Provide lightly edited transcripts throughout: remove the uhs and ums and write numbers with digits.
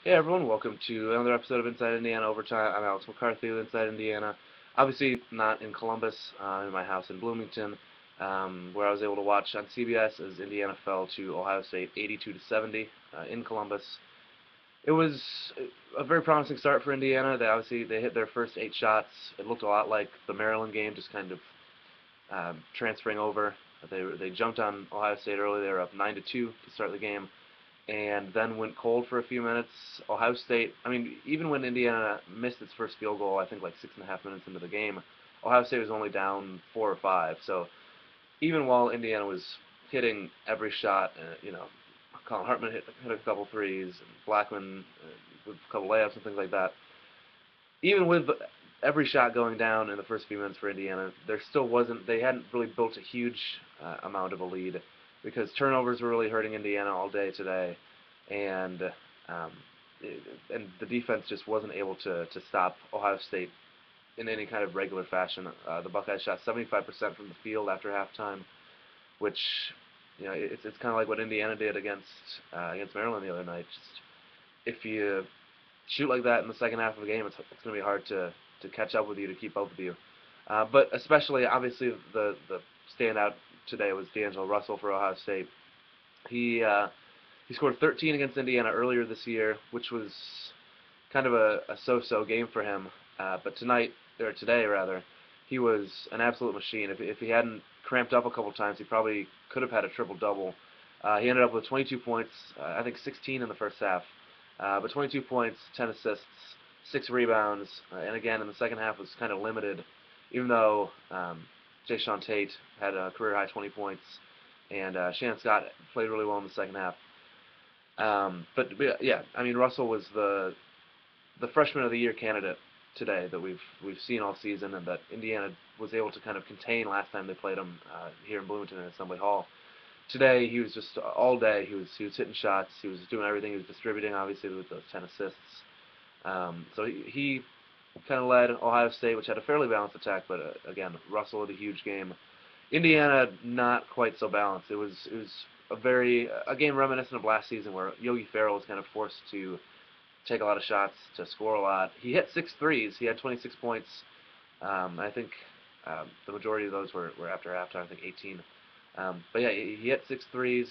Hey everyone, welcome to another episode of Inside Indiana Overtime. I'm Alex McCarthy with Inside Indiana. Obviously not in Columbus, in my house in Bloomington, where I was able to watch on CBS as Indiana fell to Ohio State 82 to 70 in Columbus. It was a very promising start for Indiana. They hit their first 8 shots. It looked a lot like the Maryland game, just kind of transferring over. They jumped on Ohio State early. They were up 9 to 2 to start the game and then went cold for a few minutes. Ohio State, I mean, even when Indiana missed its first field goal, I think like 6.5 minutes into the game, Ohio State was only down 4 or 5. So even while Indiana was hitting every shot, Colin Hartman hit a couple threes, and Blackman with a couple layups and things like that. Even with every shot going down in the first few minutes for Indiana, there still wasn't. They hadn't really built a huge amount of a lead because turnovers were really hurting Indiana all day today, and um, and the defense just wasn't able to stop Ohio State in any kind of regular fashion. The Buckeyes shot 75% from the field after halftime, which it's kind of like what Indiana did against Maryland the other night. Just if you shoot like that in the second half of the game, it's going to be hard to catch up with you, to keep up with you. But especially, obviously, the standout today was D'Angelo Russell for Ohio State. He scored 13 against Indiana earlier this year, which was kind of a so-so game for him. But tonight, or today rather, he was an absolute machine. If he hadn't cramped up a couple times, he probably could have had a triple-double. He ended up with 22 points, I think 16 in the first half. But 22 points, 10 assists, 6 rebounds, and again in the second half was kind of limited, even though Jae'Sean Tate had a career-high 20 points, and Shannon Scott played really well in the second half. But yeah, I mean Russell was the freshman of the year candidate today that we've seen all season, and that Indiana was able to kind of contain last time they played him here in Bloomington at Assembly Hall. Today he was just all day. He was hitting shots. He was doing everything. He was distributing, obviously, with those 10 assists. So he kind of led Ohio State, which had a fairly balanced attack, but again, Russell had a huge game. Indiana not quite so balanced. It was a game reminiscent of last season where Yogi Ferrell was kind of forced to take a lot of shots, to score a lot. He hit 6 threes. He had 26 points. I think the majority of those were after halftime. I think 18. But yeah, he hit 6 threes.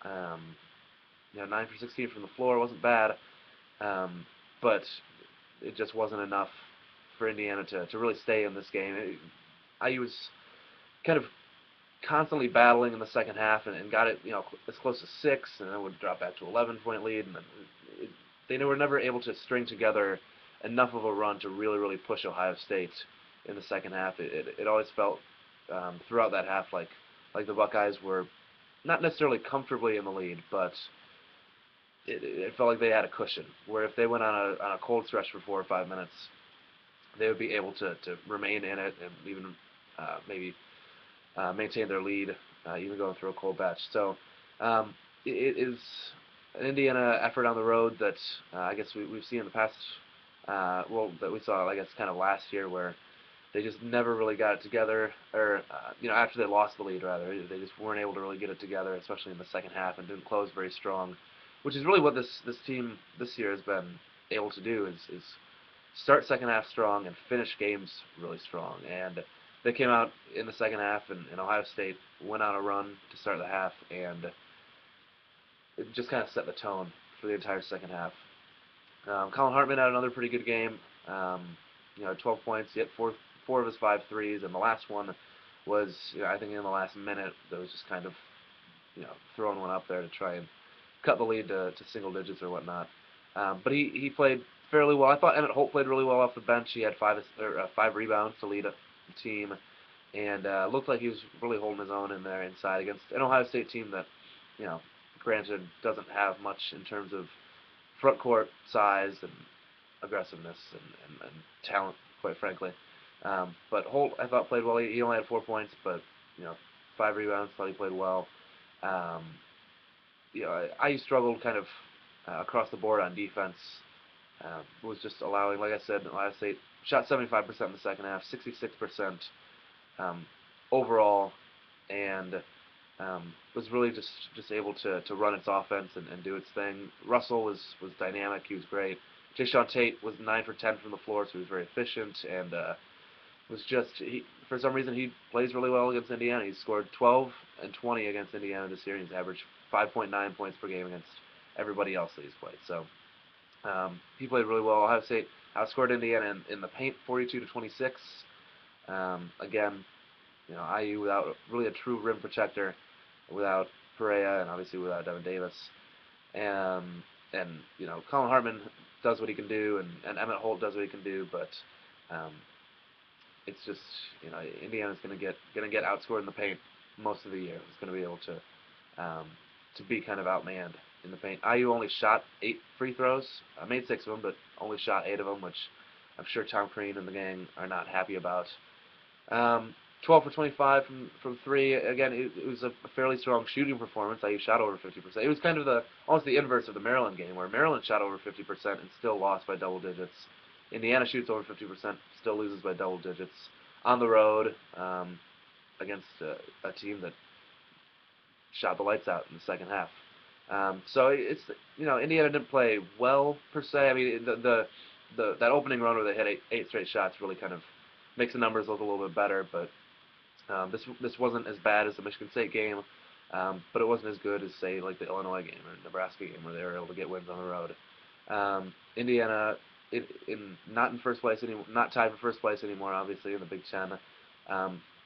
9 for 16 from the floor wasn't bad, but it just wasn't enough for Indiana to really stay in this game. IU was kind of constantly battling in the second half and got it as close to 6, and then would drop back to 11-point lead, and then they were never able to string together enough of a run to really push Ohio State in the second half. It always felt throughout that half like the Buckeyes were not necessarily comfortably in the lead, but it felt like they had a cushion, where if they went on a cold stretch for 4 or 5 minutes, they would be able to remain in it and even maybe maintain their lead, even going through a cold batch. So it is an Indiana effort on the road that I guess we've seen in the past, that we saw, I guess, kind of last year, where they just never really got it together, or after they lost the lead, rather, they just weren't able to really get it together, especially in the second half, and didn't close very strong, which is really what this team this year has been able to do, is start second half strong and finish games really strong. And they came out in the second half, and Ohio State went on a run to start the half, and it just kind of set the tone for the entire second half. Colin Hartman had another pretty good game. 12 points. He hit four of his 5 threes, and the last one was, I think in the last minute, that was just kind of, throwing one up there to try and cut the lead to single digits or whatnot. But he played fairly well. I thought Emmett Holt played really well off the bench. He had 5 rebounds to lead the team, and looked like he was really holding his own in there inside against an Ohio State team that, granted, doesn't have much in terms of front court size and aggressiveness and talent, quite frankly. But Holt, I thought, played well. He only had 4 points, but 5 rebounds. Thought he played well. I struggled kind of across the board on defense. Was just allowing, like I said, Ohio State shot 75% in the second half, 66% overall, and was really just able to run its offense and do its thing. Russell was dynamic. He was great. Jae'Sean Tate was 9 for 10 from the floor, so he was very efficient and was just for some reason he plays really well against Indiana. He's scored 12 and 20 against Indiana this year. He's averaged 5.9 points per game against everybody else that he's played. So he played really well. Ohio State outscored Indiana in the paint 42-26. Again, IU without really a true rim protector, without Perea, and obviously without Devin Davis. And Colin Hartman does what he can do, and Emmett Holt does what he can do, but it's just Indiana's gonna get outscored in the paint most of the year. It's gonna be able to be kind of outmanned in the paint. IU only shot 8 free throws. Made 6 of them, but only shot 8 of them, which I'm sure Tom Crean and the gang are not happy about. 12 for 25 from 3. Again, it was a fairly strong shooting performance. IU shot over 50%. It was kind of almost the inverse of the Maryland game, where Maryland shot over 50% and still lost by double digits. Indiana shoots over 50%, still loses by double digits on the road against a team that shot the lights out in the second half. So it's Indiana didn't play well per se. I mean that opening run where they hit eight straight shots really kind of makes the numbers look a little bit better, but this wasn't as bad as the Michigan State game, but it wasn't as good as say like the Illinois game or Nebraska game where they were able to get wins on the road. Indiana not in first place anymore, not tied for first place anymore, obviously in the Big Ten,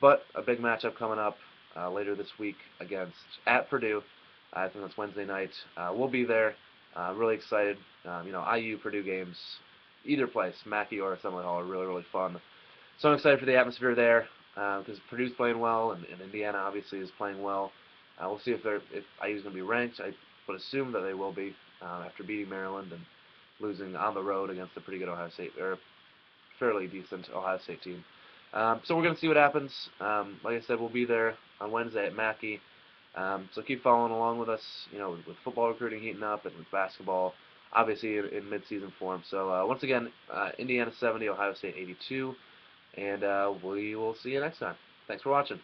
but a big matchup coming up later this week at Purdue. I think that's Wednesday night. We'll be there. Really excited. IU Purdue games, either place, Mackey or Assembly Hall, are really, really fun. So I'm excited for the atmosphere there because Purdue's playing well and Indiana obviously is playing well. We'll see if IU's going to be ranked. I would assume that they will be after beating Maryland and losing on the road against a pretty good Ohio State, or fairly decent Ohio State team. So we're going to see what happens. Like I said, we'll be there on Wednesday at Mackey. So keep following along with us, with football recruiting heating up and with basketball, obviously in mid-season form. So once again, Indiana 70, Ohio State 82, and we will see you next time. Thanks for watching.